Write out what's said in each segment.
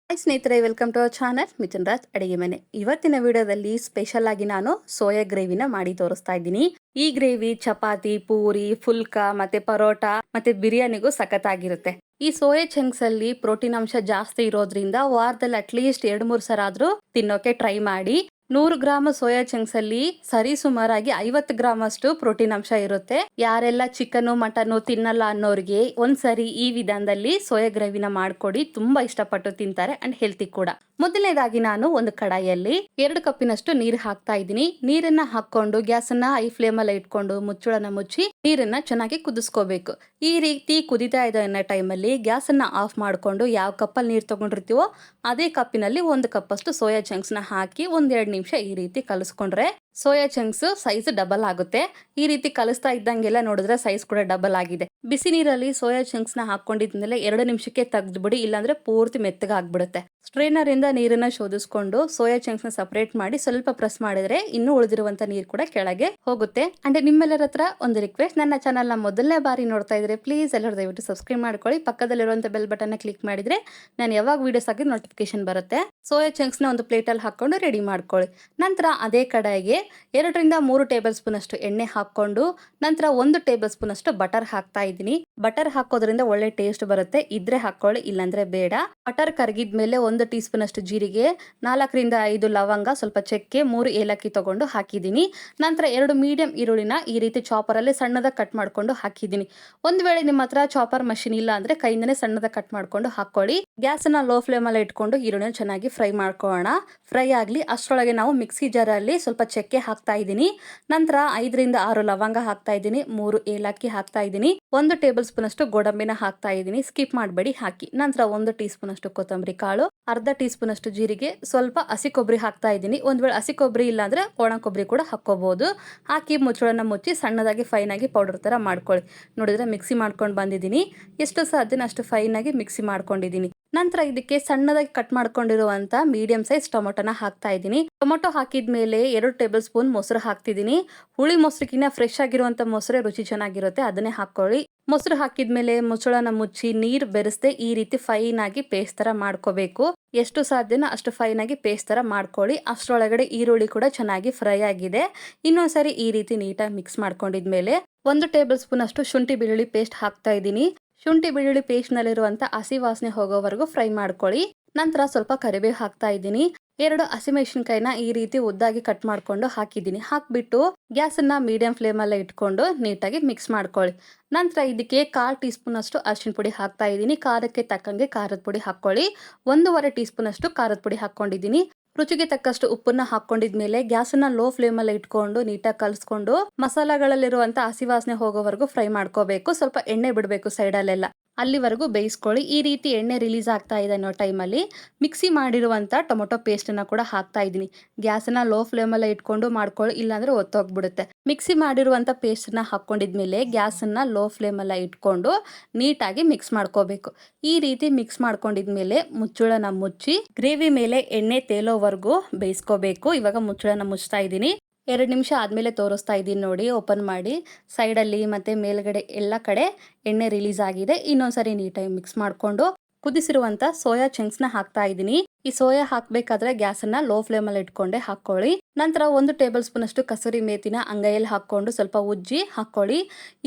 Hi ಸ್ನೇಹಿತರೆ, welcome to our channel Mithun Raj ಅಡಿಗೆ ಮನೆ. ಇವತ್ತಿನ ವಿಡಿಯೋದಲ್ಲಿ ಸ್ಪೆಷಲ್ ಆಗಿ ನಾನು ಸೋಯಾ ಗ್ರೇವಿನ ಮಾಡಿ ತೋರಿಸ್ತಾ ಇದ್ದೀನಿ. ಈ ಗ್ರೇವಿ ಚಪಾತಿ, ಪೂರಿ, ಫುಲ್ಕಾ ಮತ್ತೆ ಪರೋಟ ಮತ್ತೆ ಬಿರಿಯಾನಿಗೂ ಸಖತ್ತಾಗಿರುತ್ತೆ. ಈ ಸೋಯಾ ಚಂಕ್ಸ್ ಅಲ್ಲಿ ಪ್ರೋಟೀನ್ ಅಂಶ ಜಾಸ್ತಿ ಇರೋದ್ರಿಂದ ವಾರದಲ್ಲಿ ಅಟ್ಲೀಸ್ಟ್ 2-3 ಸಲ ಆದ್ರೂ ತಿನ್ನೋಕೆ ಟ್ರೈ ಮಾಡಿ. 100 ಗ್ರಾಮ್ ಸೋಯಾ ಚಂಕ್ಸ್ ಅಲ್ಲಿ ಸರಿ ಸುಮಾರಾಗಿ 50 ಗ್ರಾಮ್ ಅಷ್ಟು ಪ್ರೋಟೀನ್ ಅಂಶ ಇರುತ್ತೆ. ಯಾರೆಲ್ಲ ಚಿಕನ್ ಮಟನ್ ತಿನ್ನಲ್ಲ ಅನ್ನೋರಿಗೆ ಒಂದ್ಸರಿ ಈ ವಿಧಾನದಲ್ಲಿ ಸೋಯಾ ಗ್ರೇವಿನ ಮಾಡ್ಕೊಡಿ, ತುಂಬಾ ಇಷ್ಟಪಟ್ಟು ತಿಂತಾರೆ ಅಂಡ್ ಹೆಲ್ತಿ ಕೂಡ. ಮೊದಲನೇದಾಗಿ ನಾನು ಒಂದು ಕಡಾಯಿಯಲ್ಲಿ 2 ಕಪ್ಪಿನಷ್ಟು ನೀರು ಹಾಕ್ತಾ ಇದ್ದೀನಿ. ನೀರನ್ನ ಹಾಕೊಂಡು ಗ್ಯಾಸ್ ಅನ್ನ ಹೈ ಫ್ಲೇಮ್ ಅಲ್ಲಿ ಇಟ್ಕೊಂಡು ಮುಚ್ಚಳನ ಮುಚ್ಚಿ ನೀರನ್ನ ಚೆನ್ನಾಗಿ ಕುದಿಸ್ಕೋಬೇಕು. ಈ ರೀತಿ ಕುದಿತಾ ಇದೆ ಅನ್ನೋ ಟೈಮಲ್ಲಿ ಗ್ಯಾಸ್ ಅನ್ನ ಆಫ್ ಮಾಡ್ಕೊಂಡು ಯಾವ ಕಪ್ಪಲ್ಲಿ ನೀರು ತಗೊಂಡಿರ್ತೀವೋ ಅದೇ ಕಪ್ಪಿನಲ್ಲಿ 1 ಕಪ್ ಅಷ್ಟು ಸೋಯಾ ಚಂಕ್ಸ್ ನ ಹಾಕಿ 1-2 ನಿಮಿಷ ಈ ರೀತಿ ಕಲಿಸ್ಕೊಂಡ್ರೆ ಸೋಯಾ ಚಂಕ್ಸ್ ಸೈಜ್ ಡಬಲ್ ಆಗುತ್ತೆ. ಈ ರೀತಿ ಕಲಿಸ್ತಾ ಇದ್ದಂಗೆಲ್ಲ ನೋಡಿದ್ರೆ ಸೈಜ್ ಕೂಡ ಡಬಲ್ ಆಗಿದೆ. ಬಿಸಿ ನೀರಲ್ಲಿ ಸೋಯಾ ಚಂಕ್ಸ್ ನ ಹಾಕೊಂಡಿದ್ಮೇಲೆ 2 ನಿಮಿಷಕ್ಕೆ ತೆಗೆದ್ಬಿಡಿ, ಇಲ್ಲಾಂದ್ರೆ ಪೂರ್ತಿ ಮೆತ್ತಗಾಗ್ಬಿಡುತ್ತೆ. ಸ್ಟ್ರೈನರ್ ಇಂದ ನೀರನ್ನ ಶೋಧಿಸ್ಕೊಂಡು ಸೋಯಾ ಚಂಕ್ಸ್ ನ ಸಪರೇಟ್ ಮಾಡಿ ಸ್ವಲ್ಪ ಪ್ರೆಸ್ ಮಾಡಿದ್ರೆ ಇನ್ನು ಉಳಿದಿರುವಂತ ನೀರು ಕೂಡ ಕೆಳಗೆ ಹೋಗುತ್ತೆ. ಅಂಡ್ ನಿಮ್ಮೆಲ್ಲರ ಹತ್ರ ಒಂದು ರಿಕ್ವೆಸ್ಟ್, ನನ್ನ ಚಾನಲ್ ನ ಮೊದಲನೇ ಬಾರಿ ನೋಡ್ತಾ ಇದ್ರೆ ಪ್ಲೀಸ್ ಎಲ್ಲರೂ ದಯವಿಟ್ಟು ಸಬ್ಸ್ಕ್ರೈಬ್ ಮಾಡ್ಕೊಳ್ಳಿ. ಪಕ್ಕದಲ್ಲಿರುವಂತ ಬೆಲ್ ಬಟನ್ ನ ಕ್ಲಿಕ್ ಮಾಡಿದ್ರೆ ನಾನು ಯಾವಾಗ ವಿಡಿಯೋಸ್ ಆಗಿ ನೋಟಿಫಿಕೇಶನ್ ಬರುತ್ತೆ. ಸೋಯಾ ಚಂಕ್ಸ್ ನ ಒಂದು ಪ್ಲೇಟ್ ಅಲ್ಲಿ ಹಾಕೊಂಡು ರೆಡಿ ಮಾಡ್ಕೊಳ್ಳಿ. ನಂತರ ಅದೇ ಕಡಾಯಿಗೆ 2-3 ಟೇಬಲ್ ಸ್ಪೂನ್ ಅಷ್ಟು ಎಣ್ಣೆ ಹಾಕೊಂಡು ನಂತರ 1 ಟೇಬಲ್ ಸ್ಪೂನ್ ಅಷ್ಟು ಬಟರ್ ಹಾಕ್ತಾ ಇದ್ದೀನಿ. ಬಟರ್ ಹಾಕೋದ್ರಿಂದ ಒಳ್ಳೆ ಟೇಸ್ಟ್ ಬರುತ್ತೆ, ಇದ್ರೆ ಹಾಕೊಳ್ಳಿ, ಇಲ್ಲಾಂದ್ರೆ ಬೇಡ. ಬಟರ್ ಕರಗಿದ್ಮೇಲೆ 1 ಟೀ ಸ್ಪೂನ್ ಅಷ್ಟು ಜೀರಿಗೆ, 4-5 ಲವಂಗ, ಸ್ವಲ್ಪ ಚಕ್ಕೆ, 3 ಏಲಕ್ಕಿ ತಗೊಂಡು ಹಾಕಿದ್ದೀನಿ. ನಂತರ 2 ಮೀಡಿಯಂ ಈರುಳ್ಳಿನ ಈ ರೀತಿ ಚಾಪರ್ ಅಲ್ಲಿ ಸಣ್ಣದಾಗಿ ಕಟ್ ಮಾಡ್ಕೊಂಡು ಹಾಕಿದ್ದೀನಿ. ಒಂದ್ ವೇಳೆ ನಿಮ್ಮ ಹತ್ರ ಚಾಪರ್ ಮಷಿನ್ ಇಲ್ಲ ಅಂದ್ರೆ ಕೈಯಿಂದನೇ ಸಣ್ಣದಾಗಿ ಕಟ್ ಮಾಡ್ಕೊಂಡು ಹಾಕೊಳ್ಳಿ. ಗ್ಯಾಸ್ ನ ಲೋ ಫ್ಲೇಮ್ ಅಲ್ಲಿ ಇಟ್ಕೊಂಡು ಈರುಳ್ಳಿನ ಚೆನ್ನಾಗಿ ಫ್ರೈ ಮಾಡ್ಕೊಳ್ಳೋಣ. ಫ್ರೈ ಆಗ್ಲಿ ಅಷ್ಟರೊಳಗೆ ನಾವು ಮಿಕ್ಸಿ ಜಾರ್ ಅಲ್ಲಿ ಸ್ವಲ್ಪ ಚಕ್ಕೆ ಹಾಕ್ತಾ ಇದ್ದೀನಿ. ನಂತರ 5-6 ಲವಂಗ ಹಾಕ್ತಾ ಇದ್ದೀನಿ, 3 ಏಲಕ್ಕಿ ಹಾಕ್ತಾ ಇದ್ದೀನಿ, 1 ಟೇಬಲ್ ಸ್ಪೂನ್ ಅಷ್ಟು ಗೋಡಂಬಿನ ಹಾಕ್ತಾ ಇದ್ದೀನಿ, ಸ್ಕಿಪ್ ಮಾಡಬೇಡಿ ಹಾಕಿ. ನಂತರ 1 ಟೀ ಸ್ಪೂನ್ ಅಷ್ಟು ಕೊತ್ತಂಬರಿ ಕಾಳು, ಅರ್ಧ ಟೀ ಸ್ಪೂನ್ ಅಷ್ಟು ಜೀರಿಗೆ, ಸ್ವಲ್ಪ ಹಸಿ ಕೊಬ್ಬರಿ ಹಾಕ್ತಾ ಇದ್ದೀನಿ. ಒಂದ್ ವೇಳೆ ಹಸಿ ಕೊಬ್ಬರಿ ಇಲ್ಲ ಅಂದ್ರೆ ಒಣ ಕೊಬ್ಬರಿ ಕೂಡ ಹಾಕೋಬಹುದು. ಹಾಕಿ ಮುಚ್ಚಳನ ಮುಚ್ಚಿ ಸಣ್ಣದಾಗಿ ಫೈನ್ ಆಗಿ ಪೌಡರ್ ತರ ಮಾಡ್ಕೊಳ್ಳಿ. ನೋಡಿದ್ರೆ ಮಿಕ್ಸಿ ಮಾಡ್ಕೊಂಡು ಬಂದಿದ್ದೀನಿ. ಎಷ್ಟು ಸಾಧ್ಯನ ಅಷ್ಟು ಫೈನ್ ಆಗಿ ಮಿಕ್ಸಿ ಮಾಡ್ಕೊಂಡಿದ್ದೀನಿ. ನಂತರ ಇದಕ್ಕೆ ಸಣ್ಣದಾಗಿ ಕಟ್ ಮಾಡ್ಕೊಂಡಿರುವಂತ ಮೀಡಿಯಂ ಸೈಜ್ ಟೊಮೊಟೊನ ಹಾಕ್ತಾ ಇದ್ದೀನಿ. ಟೊಮೊಟೊ ಹಾಕಿದ್ಮೇಲೆ 2 ಟೇಬಲ್ ಸ್ಪೂನ್ ಮೊಸರು ಹಾಕ್ತಿದ್ದೀನಿ. ಹುಳಿ ಮೊಸರಿಗಿನ್ನ ಫ್ರೆಶ್ ಆಗಿರುವಂತ ಮೊಸರೇ ರುಚಿ ಚೆನ್ನಾಗಿರುತ್ತೆ, ಅದನ್ನೇ ಹಾಕೊಳ್ಳಿ. ಮೊಸರು ಹಾಕಿದ್ಮೇಲೆ ಮುಚ್ಚಳನ ಮುಚ್ಚಿ ನೀರು ಬೆರೆಸದೆ ಈ ರೀತಿ ಫೈನ್ ಆಗಿ ಪೇಸ್ಟ್ ತರ ಮಾಡ್ಕೋಬೇಕು. ಎಷ್ಟು ಸಾಧ್ಯನೋ ಅಷ್ಟು ಫೈನ್ ಆಗಿ ಪೇಸ್ಟ್ ತರ ಮಾಡ್ಕೊಳ್ಳಿ. ಅಷ್ಟರೊಳಗಡೆ ಈರುಳ್ಳಿ ಕೂಡ ಚೆನ್ನಾಗಿ ಫ್ರೈ ಆಗಿದೆ. ಇನ್ನೊಂದ್ಸರಿ ಈ ರೀತಿ ನೀಟಾಗಿ ಮಿಕ್ಸ್ ಮಾಡ್ಕೊಂಡಿದ್ಮೇಲೆ 1 ಟೇಬಲ್ ಸ್ಪೂನ್ ಅಷ್ಟು ಶುಂಠಿ ಬೆಳ್ಳುಳ್ಳಿ ಪೇಸ್ಟ್ ಹಾಕ್ತಾ ಇದ್ದೀನಿ. ಶುಂಠಿ ಬೆಳ್ಳುಳ್ಳಿ ಪೇಸ್ಟ್ ನಲ್ಲಿರುವಂತ ಹಸಿ ವಾಸನೆ ಹೋಗೋವರೆಗೂ ಫ್ರೈ ಮಾಡ್ಕೊಳ್ಳಿ. ನಂತರ ಸ್ವಲ್ಪ ಕರಿಬೇವು ಹಾಕ್ತಾ ಇದ್ದೀನಿ. 2 ಹಸಿಮೆಣಸಿನಕಾಯಿನ ಈ ರೀತಿ ಉದ್ದಾಗಿ ಕಟ್ ಮಾಡ್ಕೊಂಡು ಹಾಕಿದ್ದೀನಿ. ಹಾಕ್ಬಿಟ್ಟು ಗ್ಯಾಸ್ ಅನ್ನ ಮೀಡಿಯಂ ಫ್ಲೇಮ್ ಅಲ್ಲೇ ಇಟ್ಕೊಂಡು ನೀಟಾಗಿ ಮಿಕ್ಸ್ ಮಾಡ್ಕೊಳ್ಳಿ. ನಂತರ ಇದಕ್ಕೆ 1/4 ಟೀ ಸ್ಪೂನ್ ಅಷ್ಟು ಅರಿಶಿನ ಪುಡಿ ಹಾಕ್ತಾ ಇದ್ದೀನಿ. ಖಾರಕ್ಕೆ ತಕ್ಕಂಗೆ ಖಾರದ ಪುಡಿ ಹಾಕೊಳ್ಳಿ. 1.5 ಟೀ ಸ್ಪೂನ್ ಅಷ್ಟು ಖಾರದ ಪುಡಿ ಹಾಕೊಂಡಿದ್ದೀನಿ. ರುಚಿಗೆ ತಕ್ಕಷ್ಟು ಉಪ್ಪನ್ನ ಹಾಕೊಂಡಿದ್ಮೇಲೆ ಗ್ಯಾಸ್ ಅನ್ನ ಲೋ ಫ್ಲೇಮ್ ಅಲ್ಲಿ ಇಟ್ಕೊಂಡು ನೀಟಾಗಿ ಕಲಿಸ್ಕೊಂಡು ಮಸಾಲೆಗಳಲ್ಲಿರುವಂತ ಹಸಿ ವಾಸನೆ ಹೋಗೋವರೆಗೂ ಫ್ರೈ ಮಾಡ್ಕೋಬೇಕು. ಸ್ವಲ್ಪ ಎಣ್ಣೆ ಬಿಡಬೇಕು ಸೈಡ್ ಅಲ್ಲೆಲ್ಲ, ಅಲ್ಲಿವರೆಗೂ ಬೇಯಿಸ್ಕೊಳ್ಳಿ. ಈ ರೀತಿ ಎಣ್ಣೆ ರಿಲೀಸ್ ಆಗ್ತಾ ಇದೆ ಅನ್ನೋ ಟೈಮಲ್ಲಿ ಮಿಕ್ಸಿ ಮಾಡಿರುವಂತ ಟೊಮೊಟೊ ಪೇಸ್ಟ್ ಅನ್ನ ಕೂಡ ಹಾಕ್ತಾ ಇದ್ದೀನಿ. ಗ್ಯಾಸ್ ಅನ್ನ ಲೋ ಫ್ಲೇಮ್ ಅಲ್ಲೇ ಇಟ್ಕೊಂಡು ಮಾಡ್ಕೊಳ್ಳಿ, ಇಲ್ಲಾಂದ್ರೆ ಒತ್ತೋಗ್ಬಿಡುತ್ತೆ. ಮಿಕ್ಸಿ ಮಾಡಿರುವಂತ ಪೇಸ್ಟ್ ಅನ್ನ ಹಾಕೊಂಡಿದ್ಮೇಲೆ ಗ್ಯಾಸ್ ಅನ್ನ ಲೋ ಫ್ಲೇಮ್ ಅಲ್ಲ ಇಟ್ಕೊಂಡು ನೀಟಾಗಿ ಮಿಕ್ಸ್ ಮಾಡ್ಕೋಬೇಕು. ಈ ರೀತಿ ಮಿಕ್ಸ್ ಮಾಡ್ಕೊಂಡಿದ್ಮೇಲೆ ಮುಚ್ಚಳನ ಮುಚ್ಚಿ ಗ್ರೇವಿ ಮೇಲೆ ಎಣ್ಣೆ ತೇಲೋವರೆಗೂ ಬೇಯಿಸ್ಕೋಬೇಕು. ಇವಾಗ ಮುಚ್ಚಳನ ಮುಚ್ತಾ ಇದ್ದೀನಿ. 2 ನಿಮಿಷ ಆದ್ಮೇಲೆ ತೋರಿಸ್ತಾ ಇದ್ದೀನಿ ನೋಡಿ, ಓಪನ್ ಮಾಡಿ. ಸೈಡಲ್ಲಿ ಮತ್ತೆ ಮೇಲ್ಗಡೆ ಎಲ್ಲ ಕಡೆ ಎಣ್ಣೆ ರಿಲೀಸ್ ಆಗಿದೆ. ಇನ್ನೊಂದ್ಸರಿ ನೀಟಾಗಿ ಮಿಕ್ಸ್ ಮಾಡ್ಕೊಂಡು ಕುದಿಸಿರುವಂತ ಸೋಯಾ ಚಂಕ್ಸ್ ನ ಹಾಕ್ತಾ ಇದ್ದೀನಿ. ಈ ಸೋಯಾ ಹಾಕ್ಬೇಕಾದ್ರೆ ಗ್ಯಾಸ್ ಅನ್ನ ಲೋ ಫ್ಲೇಮ್ ಅಲ್ಲಿ ಇಟ್ಕೊಂಡೆ ಹಾಕೊಳ್ಳಿ. ನಂತರ 1 ಟೇಬಲ್ ಸ್ಪೂನ್ ಅಷ್ಟು ಕಸೂರಿ ಮೇಥಿನ ಅಂಗೈಯಲ್ಲಿ ಹಾಕೊಂಡು ಸ್ವಲ್ಪ ಉಜ್ಜಿ ಹಾಕೊಳ್ಳಿ.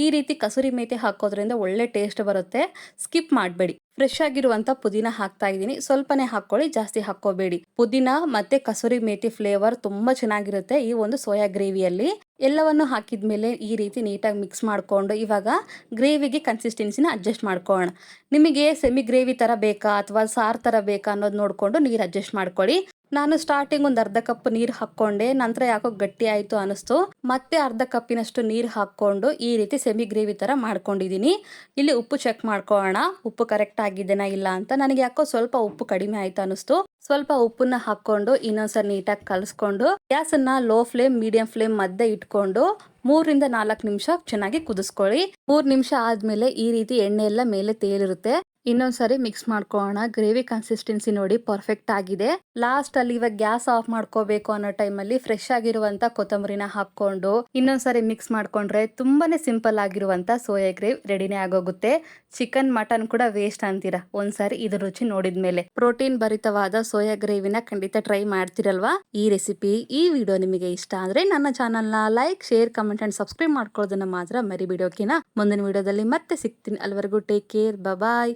ಈ ರೀತಿ ಕಸೂರಿ ಮೇಥಿ ಹಾಕೋದ್ರಿಂದ ಒಳ್ಳೆ ಟೇಸ್ಟ್ ಬರುತ್ತೆ, ಸ್ಕಿಪ್ ಮಾಡಬೇಡಿ. ಫ್ರೆಶ್ ಆಗಿರುವಂತ ಪುದೀನ ಹಾಕ್ತಾ ಇದ್ದೀನಿ. ಸ್ವಲ್ಪನೇ ಹಾಕೊಳ್ಳಿ, ಜಾಸ್ತಿ ಹಾಕೋಬೇಡಿ. ಪುದೀನ ಮತ್ತೆ ಕಸೂರಿ ಮೇಥಿ ಫ್ಲೇವರ್ ತುಂಬಾ ಚೆನ್ನಾಗಿರುತ್ತೆ ಈ ಒಂದು ಸೋಯಾ ಗ್ರೇವಿಯಲ್ಲಿ. ಎಲ್ಲವನ್ನು ಹಾಕಿದ್ಮೇಲೆ ಈ ರೀತಿ ನೀಟಾಗಿ ಮಿಕ್ಸ್ ಮಾಡ್ಕೊಂಡು ಇವಾಗ ಗ್ರೇವಿಗೆ ಕನ್ಸಿಸ್ಟೆನ್ಸಿನ ಅಡ್ಜಸ್ಟ್ ಮಾಡ್ಕೊಳ್ಳೋಣ. ನಿಮಗೆ ಸೆಮಿ ಗ್ರೇವಿ ತರ ಬೇಕಾ ಅಥವಾ ಸಾರು ತರ ಬೇಕಾ ಅನ್ನೋದು ನೋಡ್ಕೊಂಡು ನೀರು ಅಡ್ಜಸ್ಟ್ ಮಾಡ್ಕೊಳ್ಳಿ. ನಾನು ಸ್ಟಾರ್ಟಿಂಗ್ ಒಂದು ಅರ್ಧ ಕಪ್ ನೀರು ಹಾಕೊಂಡೆ, ನಂತರ ಯಾಕೋ ಗಟ್ಟಿ ಆಯ್ತು ಅನಿಸ್ತು, ಮತ್ತೆ ಅರ್ಧ ಕಪ್ಪಿನಷ್ಟು ನೀರು ಹಾಕೊಂಡು ಈ ರೀತಿ ಸೆಮಿ ಗ್ರೇವಿ ತರ ಮಾಡ್ಕೊಂಡಿದ್ದೀನಿ. ಇಲ್ಲಿ ಉಪ್ಪು ಚೆಕ್ ಮಾಡ್ಕೊಳ್ಳೋಣ, ಉಪ್ಪು ಕರೆಕ್ಟ್ ಆಗಿದೆನಾ ಇಲ್ಲ ಅಂತ. ನನಗೆ ಯಾಕೋ ಸ್ವಲ್ಪ ಉಪ್ಪು ಕಡಿಮೆ ಆಯ್ತು ಅನಿಸ್ತು. ಸ್ವಲ್ಪ ಉಪ್ಪನ್ನ ಹಾಕೊಂಡು ಇನ್ನೊಂದ್ಸರಿ ನೀಟಾಗಿ ಕಲಿಸ್ಕೊಂಡು ಗ್ಯಾಸ್ ಅನ್ನ ಲೋ ಫ್ಲೇಮ್ ಮೀಡಿಯಂ ಫ್ಲೇಮ್ ಮಧ್ಯೆ ಇಟ್ಕೊಂಡು 3-4 ನಿಮಿಷ ಚೆನ್ನಾಗಿ ಕುದಿಸ್ಕೊಳ್ಳಿ. 3 ನಿಮಿಷ ಆದ್ಮೇಲೆ ಈ ರೀತಿ ಎಣ್ಣೆ ಎಲ್ಲ ಮೇಲೆ ತೇಲಿರುತ್ತೆ. ಇನ್ನೊಂದ್ಸರಿ ಮಿಕ್ಸ್ ಮಾಡ್ಕೊಳ್ಳೋಣ. ಗ್ರೇವಿ ಕನ್ಸಿಸ್ಟೆನ್ಸಿ ನೋಡಿ ಪರ್ಫೆಕ್ಟ್ ಆಗಿದೆ. ಲಾಸ್ಟ್ ಅಲ್ಲಿ ಇವಾಗ ಗ್ಯಾಸ್ ಆಫ್ ಮಾಡ್ಕೋಬೇಕು ಅನ್ನೋ ಟೈಮಲ್ಲಿ ಫ್ರೆಶ್ ಆಗಿರುವಂತ ಕೊತ್ತಂಬರಿನ ಹಾಕೊಂಡು ಇನ್ನೊಂದ್ಸರಿ ಮಿಕ್ಸ್ ಮಾಡ್ಕೊಂಡ್ರೆ ತುಂಬಾನೇ ಸಿಂಪಲ್ ಆಗಿರುವಂತ ಸೋಯಾ ಗ್ರೇವ್ ರೆಡಿನೇ ಆಗೋಗುತ್ತೆ. ಚಿಕನ್ ಮಟನ್ ಕೂಡ ವೇಸ್ಟ್ ಅಂತೀರಾ, ಒಂದ್ಸಾರಿ ಇದ್ರ ರುಚಿ ನೋಡಿದ್ಮೇಲೆ. ಪ್ರೋಟೀನ್ ಭರಿತವಾದ ಸೋಯಾ ಗ್ರೇವಿನ ಖಂಡಿತ ಟ್ರೈ ಮಾಡ್ತಿರಲ್ವಾ. ಈ ರೆಸಿಪಿ, ಈ ವಿಡಿಯೋ ನಿಮಗೆ ಇಷ್ಟ ಆದ್ರೆ ನನ್ನ ಚಾನಲ್ನ like, share, comment and subscribe ಮಾಡ್ಕೊಳ್ಳೋದನ್ನ ಮಾತ್ರ ಮರಿಬಿಡಿ. ಓಕೆನಾ? ಮುಂದಿನ ವಿಡಿಯೋದಲ್ಲಿ ಮತ್ತೆ ಸಿಗ್ತೀನಿ. ಅಲ್ಲಿವರೆಗೂ ಟೇಕ್ ಕೇರ್, ಬಾಯ್.